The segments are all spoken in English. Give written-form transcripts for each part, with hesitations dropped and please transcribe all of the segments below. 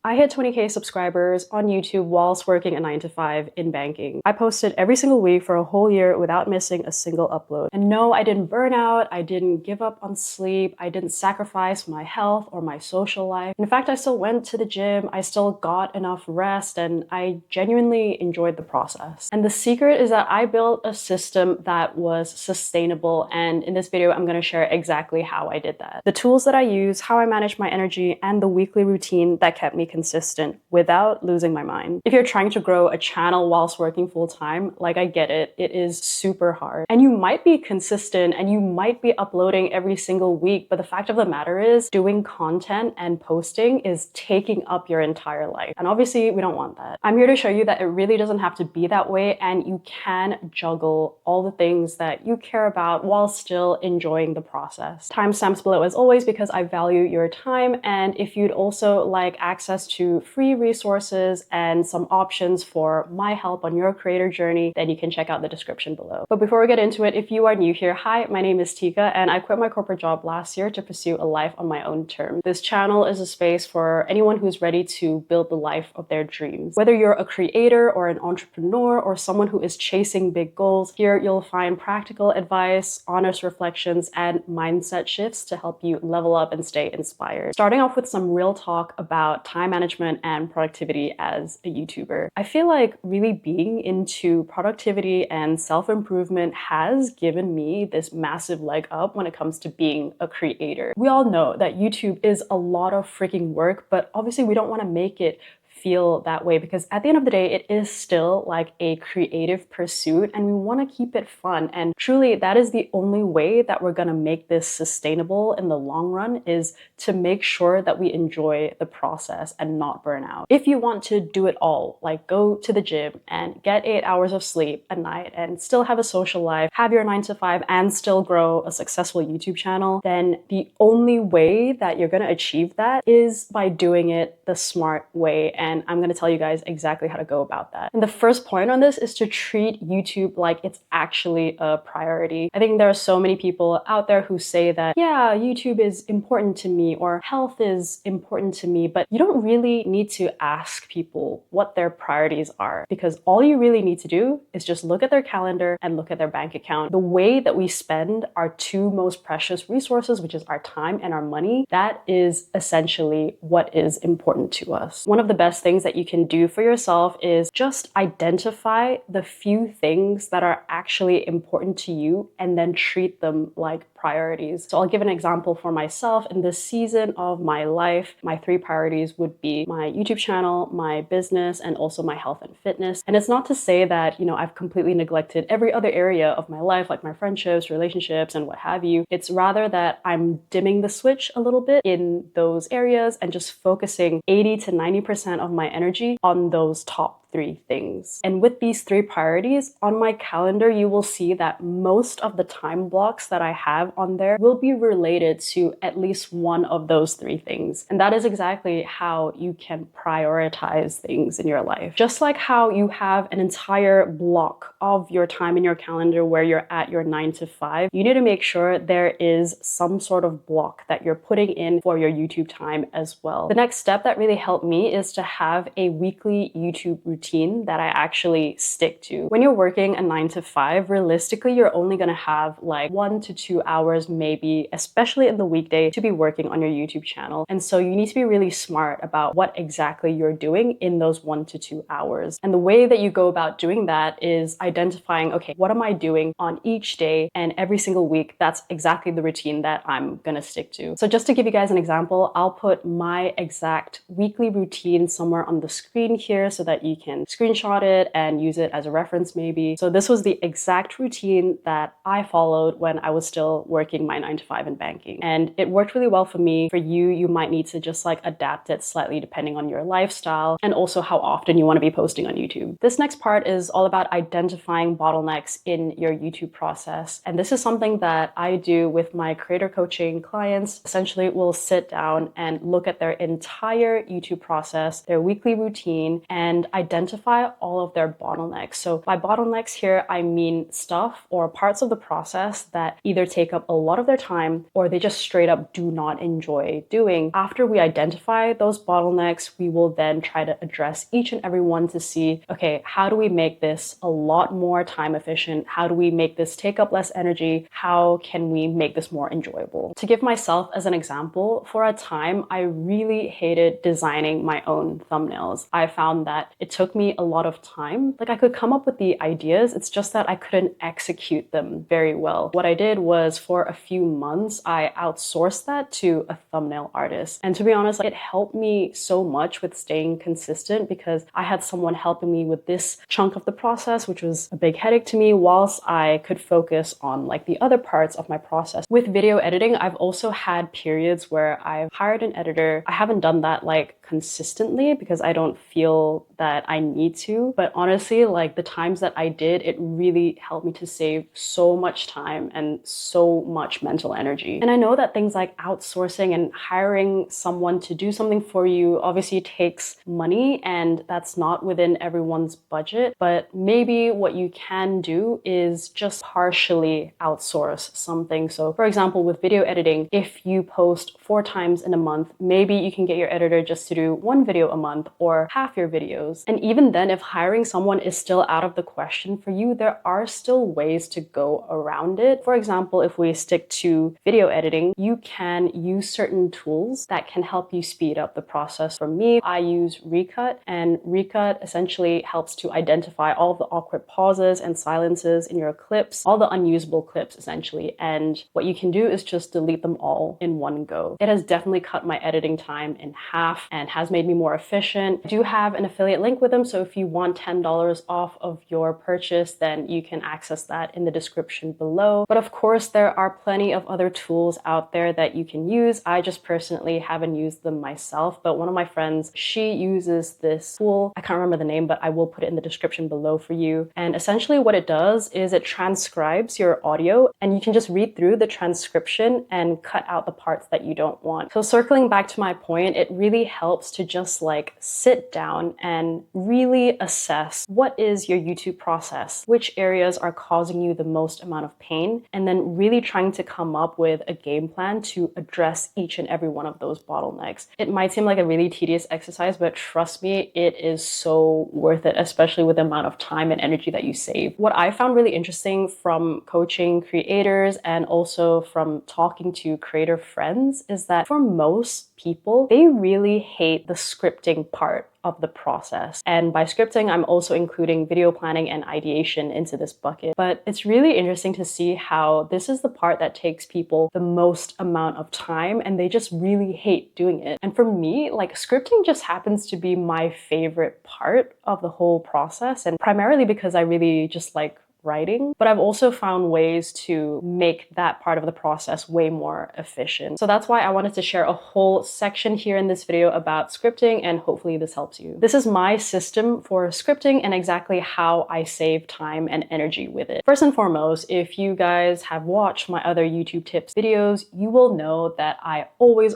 I hit 20K subscribers on YouTube whilst working a 9 to 5 in banking. I posted every single week for a whole year without missing a single upload. And no, I didn't burn out, I didn't give up on sleep, I didn't sacrifice my health or my social life. In fact, I still went to the gym, I still got enough rest, and I genuinely enjoyed the process. And the secret is that I built a system that was sustainable, and in this video, I'm going to share exactly how I did that. The tools that I use, how I manage my energy, and the weekly routine that kept me consistent without losing my mind. If you're trying to grow a channel whilst working full-time, like, I get it, it is super hard. And you might be consistent and you might be uploading every single week, but the fact of the matter is doing content and posting is taking up your entire life. And obviously we don't want that. I'm here to show you that it really doesn't have to be that way, and you can juggle all the things that you care about while still enjoying the process. Timestamps below as always, because I value your time. And if you'd also like access to free resources and some options for my help on your creator journey, then you can check out the description below. But before we get into it, if you are new here, hi, my name is Tika, and I quit my corporate job last year to pursue a life on my own terms. This channel is a space for anyone who's ready to build the life of their dreams. Whether you're a creator or an entrepreneur or someone who is chasing big goals, here you'll find practical advice, honest reflections, and mindset shifts to help you level up and stay inspired. Starting off with some real talk about time management and productivity as a YouTuber. I feel like really being into productivity and self-improvement has given me this massive leg up when it comes to being a creator. We all know that YouTube is a lot of freaking work, but obviously we don't want to make it feel that way, because at the end of the day, it is still like a creative pursuit and we want to keep it fun. And truly, that is the only way that we're going to make this sustainable in the long run, is to make sure that we enjoy the process and not burn out. If you want to do it all, like go to the gym and get 8 hours of sleep a night and still have a social life, have your 9 to 5 and still grow a successful YouTube channel, then the only way that you're going to achieve that is by doing it the smart way. And I'm going to tell you guys exactly how to go about that. And the first point on this is to treat YouTube like it's actually a priority. I think there are so many people out there who say that, yeah, YouTube is important to me or health is important to me, but you don't really need to ask people what their priorities are, because all you really need to do is just look at their calendar and look at their bank account. The way that we spend our two most precious resources, which is our time and our money, that is essentially what is important to us. One of the best things that you can do for yourself is just identify the few things that are actually important to you and then treat them like priorities. So I'll give an example for myself. In this season of my life, my 3 priorities would be my YouTube channel, my business, and also my health and fitness. And it's not to say that, you know, I've completely neglected every other area of my life, like my friendships, relationships, and what have you. It's rather that I'm dimming the switch a little bit in those areas and just focusing 80 to 90% of my energy on those top 3 things. And with these 3 priorities on my calendar, you will see that most of the time blocks that I have on there will be related to at least one of those 3 things. And that is exactly how you can prioritize things in your life. Just like how you have an entire block of your time in your calendar where you're at your 9 to 5, you need to make sure there is some sort of block that you're putting in for your YouTube time as well. The next step that really helped me is to have a weekly YouTube routine that I actually stick to. When you're working a 9 to 5, realistically, you're only going to have like 1 to 2 hours maybe, especially in the weekday, to be working on your YouTube channel. And so you need to be really smart about what exactly you're doing in those 1 to 2 hours. And the way that you go about doing that is identifying, okay, what am I doing on each day and every single week? That's exactly the routine that I'm going to stick to. So just to give you guys an example, I'll put my exact weekly routine somewhere on the screen here so that you can screenshot it and use it as a reference maybe. So this was the exact routine that I followed when I was still working my 9 to 5 in banking. And it worked really well for me. For you, you might need to just like adapt it slightly depending on your lifestyle and also how often you want to be posting on YouTube. This next part is all about identifying bottlenecks in your YouTube process. And this is something that I do with my creator coaching clients. Essentially, we'll sit down and look at their entire YouTube process, their weekly routine, and identify identify all of their bottlenecks. So by bottlenecks here, I mean stuff or parts of the process that either take up a lot of their time or they just straight up do not enjoy doing. After we identify those bottlenecks, we will then try to address each and every one to see, okay, how do we make this a lot more time efficient? How do we make this take up less energy? How can we make this more enjoyable? To give myself as an example, for a time, I really hated designing my own thumbnails. I found that it took me a lot of time. Like I could come up with the ideas, it's just that I couldn't execute them very well. What I did was for a few months, I outsourced that to a thumbnail artist. And to be honest, it helped me so much with staying consistent because I had someone helping me with this chunk of the process, which was a big headache to me, whilst I could focus on like the other parts of my process. With video editing, I've also had periods where I've hired an editor. I haven't done that like consistently because I don't feel that I need to. But honestly, like the times that I did, it really helped me to save so much time and so much mental energy. And I know that things like outsourcing and hiring someone to do something for you obviously takes money, and that's not within everyone's budget. But maybe what you can do is just partially outsource something. So for example, with video editing, if you post 4 times in a month, maybe you can get your editor just to do 1 video a month or half your videos. And even then, if hiring someone is still out of the question for you, there are still ways to go around it. For example, if we stick to video editing, you can use certain tools that can help you speed up the process. For me, I use Recut, and Recut essentially helps to identify all of the awkward pauses and silences in your clips, all the unusable clips essentially. And what you can do is just delete them all in one go. It has definitely cut my editing time in half and has made me more efficient. I do have an affiliate link with them, so if you want $10 off of your purchase, then you can access that in the description below. But of course, there are plenty of other tools out there that you can use. I just personally haven't used them myself, but one of my friends, she uses this tool. I can't remember the name, but I will put it in the description below for you. And essentially what it does is it transcribes your audio, and you can just read through the transcription and cut out the parts that you don't want. So circling back to my point, it really helps to just like sit down and really assess what is your YouTube process, which areas are causing you the most amount of pain, and then really trying to come up with a game plan to address each and every one of those bottlenecks. It might seem like a really tedious exercise, but trust me, it is so worth it, especially with the amount of time and energy that you save. What I found really interesting from coaching creators and also from talking to creator friends is that for most people, they really hate the scripting part of the process. And by scripting, I'm also including video planning and ideation into this bucket. But it's really interesting to see how this is the part that takes people the most amount of time, and they just really hate doing it. And for me, like scripting just happens to be my favorite part of the whole process, and primarily because I really just like writing, but I've also found ways to make that part of the process way more efficient. So that's why I wanted to share a whole section here in this video about scripting, and hopefully this helps you. This is my system for scripting and exactly how I save time and energy with it. First and foremost, if you guys have watched my other YouTube tips videos, you will know that I always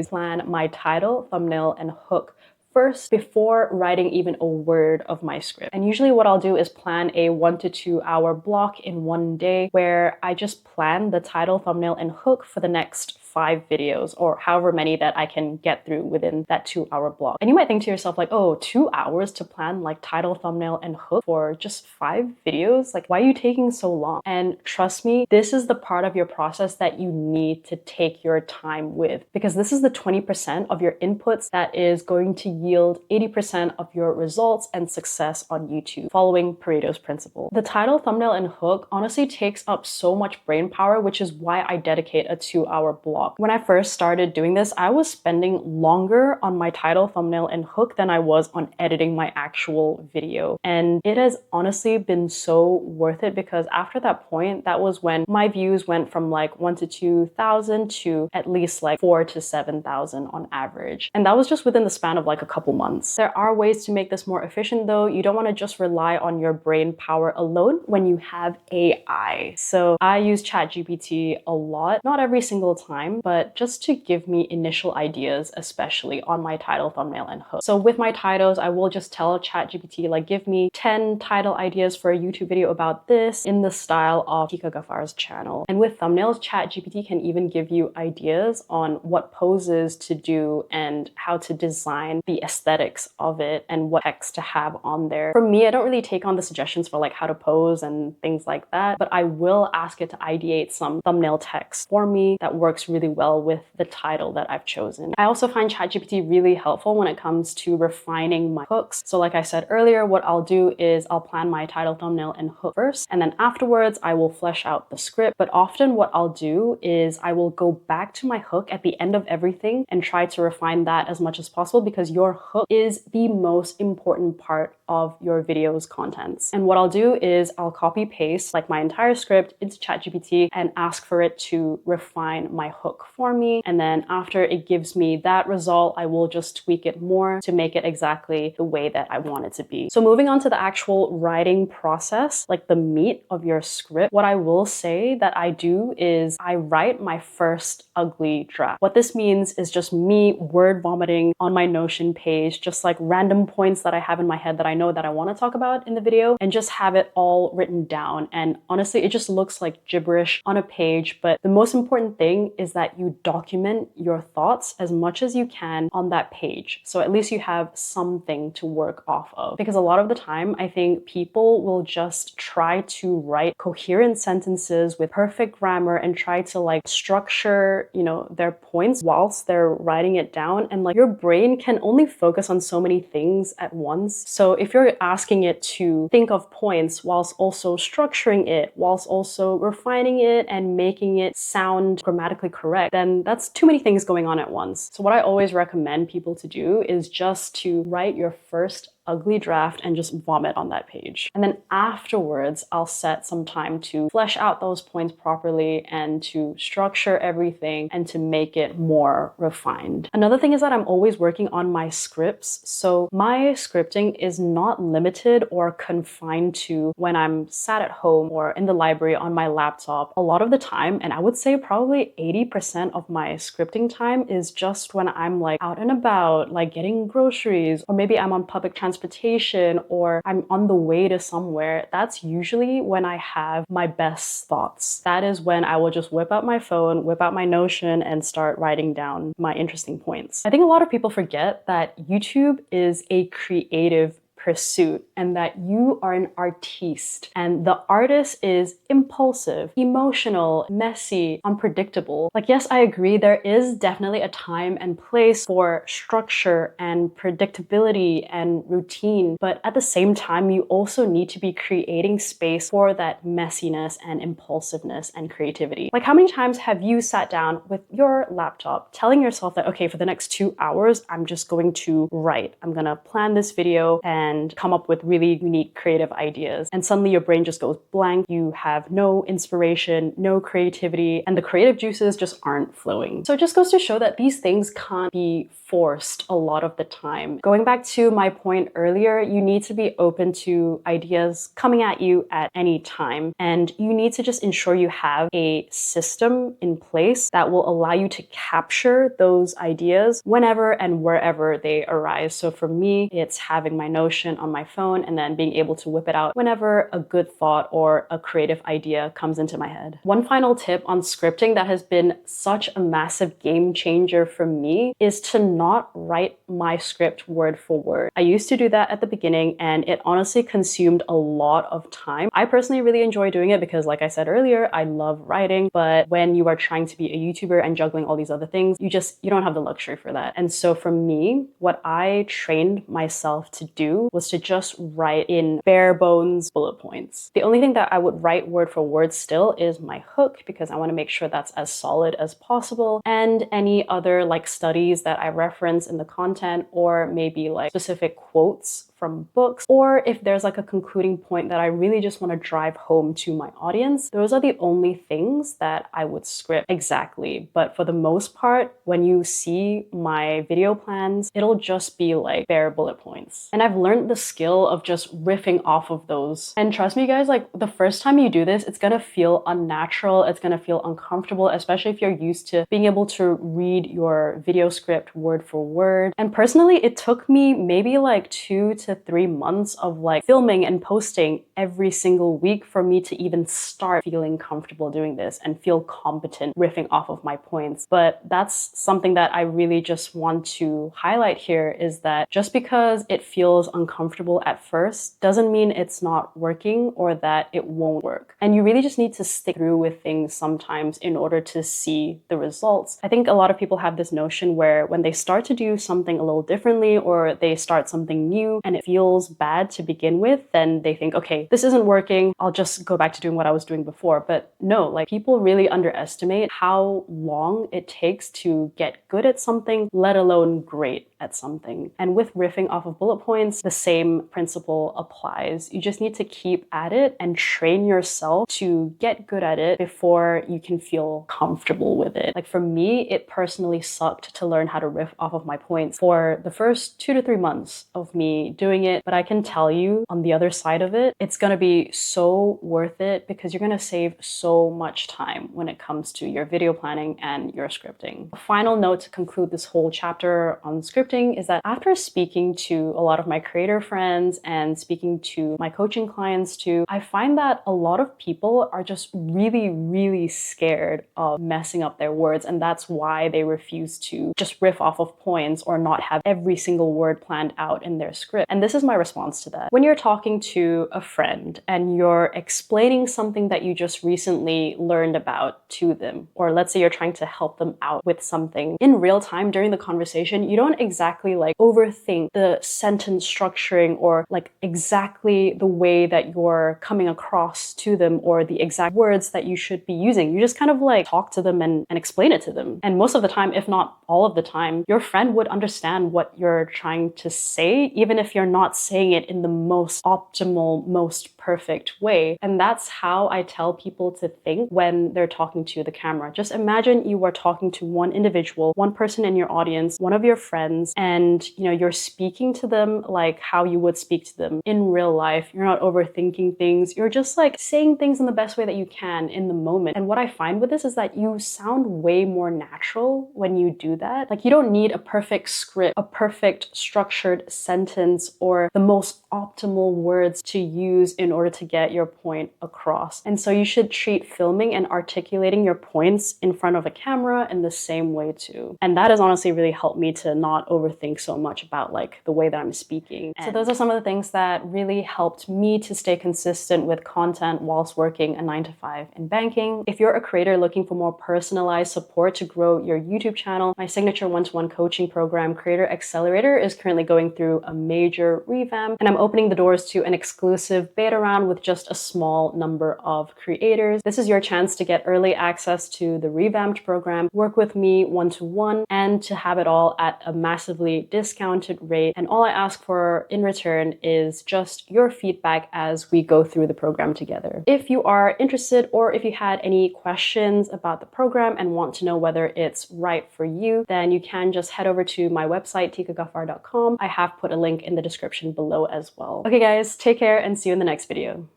plan my title, thumbnail, and hook first before writing even a word of my script. And usually what I'll do is plan a 1 to 2 hour block in one day where I just plan the title, thumbnail, and hook for the next 5 videos or however many that I can get through within that 2-hour block. And you might think to yourself like, oh, 2 hours to plan like title, thumbnail, and hook for just 5 videos? Like, why are you taking so long? And trust me, this is the part of your process that you need to take your time with, because this is the 20% of your inputs that is going to yield 80% of your results and success on YouTube, following Pareto's principle. The title, thumbnail, and hook honestly takes up so much brain power, which is why I dedicate a 2-hour block. When I first started doing this, I was spending longer on my title, thumbnail, and hook than I was on editing my actual video. And it has honestly been so worth it, because after that point, that was when my views went from like 1 to 2,000 to at least like 4 to 7,000 on average. And that was just within the span of like a couple months. There are ways to make this more efficient though. You don't want to just rely on your brain power alone when you have AI. So I use ChatGPT a lot, not every single time, time, but just to give me initial ideas, especially on my title, thumbnail, and hook. So with my titles, I will just tell ChatGPT, like, give me 10 title ideas for a YouTube video about this in the style of Tika channel. And with thumbnails, ChatGPT can even give you ideas on what poses to do and how to design the aesthetics of it and what text to have on there. For me, I don't really take on the suggestions for like how to pose and things like that, but I will ask it to ideate some thumbnail text for me that works really well with the title that I've chosen. I also find ChatGPT really helpful when it comes to refining my hooks. So like I said earlier, what I'll do is I'll plan my title, thumbnail, and hook first, and then afterwards I will flesh out the script. But often what I'll do is I will go back to my hook at the end of everything and try to refine that as much as possible, because your hook is the most important part of your video's contents. And what I'll do is I'll copy paste like my entire script into ChatGPT and ask for it to refine my hook for me. And then after it gives me that result, I will just tweak it more to make it exactly the way that I want it to be. So moving on to the actual writing process, like the meat of your script, what I will say that I do is I write my first ugly draft. What this means is just me word vomiting on my Notion page, just like random points that I have in my head that I know that I want to talk about in the video, and just have it all written down. And honestly, it just looks like gibberish on a page, but the most important thing is that you document your thoughts as much as you can on that page. So at least you have something to work off of. Because a lot of the time, I think people will just try to write coherent sentences with perfect grammar and try to like structure, you know, their points whilst they're writing it down. And like your brain can only focus on so many things at once. So if you're asking it to think of points whilst also structuring it, whilst also refining it and making it sound grammatically correct, then that's too many things going on at once. So what I always recommend people to do is just to write your first ugly draft and just vomit on that page. And then afterwards, I'll set some time to flesh out those points properly and to structure everything and to make it more refined. Another thing is that I'm always working on my scripts. So my scripting is not limited or confined to when I'm sat at home or in the library on my laptop. A lot of the time, and I would say probably 80% of my scripting time is just when I'm like out and about, like getting groceries, or maybe I'm on public transportation, or I'm on the way to somewhere. That's usually when I have my best thoughts. That is when I will just whip out my phone, whip out my Notion, and start writing down my interesting points. I think a lot of people forget that YouTube is a creative pursuit and that you are an artiste, and the artist is impulsive, emotional, messy, unpredictable. Like, yes, I agree, there is definitely a time and place for structure and predictability and routine, but at the same time, you also need to be creating space for that messiness and impulsiveness and creativity. Like, how many times have you sat down with your laptop telling yourself that, okay, for the next 2 hours, I'm just going to write. I'm gonna plan this video and come up with really unique creative ideas. And suddenly your brain just goes blank. You have no inspiration, no creativity, and the creative juices just aren't flowing. So it just goes to show that these things can't be forced a lot of the time. Going back to my point earlier, you need to be open to ideas coming at you at any time. And you need to just ensure you have a system in place that will allow you to capture those ideas whenever and wherever they arise. So for me, it's having my Notion on my phone and then being able to whip it out whenever a good thought or a creative idea comes into my head. One final tip on scripting that has been such a massive game changer for me is to not write my script word for word. I used to do that at the beginning and it honestly consumed a lot of time. I personally really enjoy doing it because, like I said earlier, I love writing, but when you are trying to be a YouTuber and juggling all these other things, you don't have the luxury for that. And so for me, what I trained myself to do was to just write in bare bones bullet points. The only thing that I would write word for word still is my hook, because I want to make sure that's as solid as possible, and any other like studies that I reference in the content, or maybe like specific quotes from books, or if there's like a concluding point that I really just want to drive home to my audience, those are the only things that I would script exactly. But for the most part, when you see my video plans, it'll just be like bare bullet points. And I've learned the skill of just riffing off of those. And trust me guys, like the first time you do this, it's gonna feel unnatural, it's gonna feel uncomfortable, especially if you're used to being able to read your video script word for word. And personally, it took me maybe like 2 to 3 months of like filming and posting every single week for me to even start feeling comfortable doing this and feel competent riffing off of my points. But that's something that I really just want to highlight here, is that just because it feels uncomfortable at first doesn't mean it's not working or that it won't work. And you really just need to stick through with things sometimes in order to see the results. I think a lot of people have this notion where when they start to do something a little differently, or they start something new and it feels bad to begin with, then they think, okay, this isn't working, I'll just go back to doing what I was doing before. But no, like people really underestimate how long it takes to get good at something, let alone great at something. And with riffing off of bullet points, the same principle applies. You just need to keep at it and train yourself to get good at it before you can feel comfortable with it. Like for me, it personally sucked to learn how to riff off of my points for the first 2 to 3 months of me doing it. But I can tell you on the other side of it, it's gonna be so worth it, because you're gonna save so much time when it comes to your video planning and your scripting. A final note to conclude this whole chapter on scripting is that after speaking to a lot of my creator friends and speaking to my coaching clients too, I find that a lot of people are just really, really scared of messing up their words. And that's why they refuse to just riff off of points or not have every single word planned out in their script. And this is my response to that. When you're talking to a friend and you're explaining something that you just recently learned about to them, or let's say you're trying to help them out with something in real time during the conversation, you don't exactly like overthink the sentence structuring or like exactly the way that you're coming across to them or the exact words that you should be using. You just kind of like talk to them and explain it to them. And most of the time, if not all of the time, your friend would understand what you're trying to say, even if you're not saying it in the most optimal, most perfect way. And that's how I tell people to think when they're talking to the camera. Just imagine you are talking to one individual, one person in your audience, one of your friends, and you're speaking to them like how you would speak to them in real life. You're not overthinking things. You're just like saying things in the best way that you can in the moment. And what I find with this is that you sound way more natural when you do that. Like you don't need a perfect script, a perfect structured sentence, or the most optimal words to use in order to get your point across. And so you should treat filming and articulating your points in front of a camera in the same way too. And that has honestly really helped me to not overthink so much about like the way that I'm speaking. So those are some of the things that really helped me to stay consistent with content whilst working a 9-to-5 in banking. If you're a creator looking for more personalized support to grow your YouTube channel, my signature one-to-one coaching program, Creator Accelerator, is currently going through a major revamp, and I'm opening the doors to an exclusive beta round with just a small number of creators. This is your chance to get early access to the revamped program, work with me one-to-one, and to have it all at a massively discounted rate. And all I ask for in return is just your feedback as we go through the program together. If you are interested, or if you had any questions about the program and want to know whether it's right for you, then you can just head over to my website, tikagaffar.com. I have put a link in the description below as well. Okay guys, take care and see you in the next video.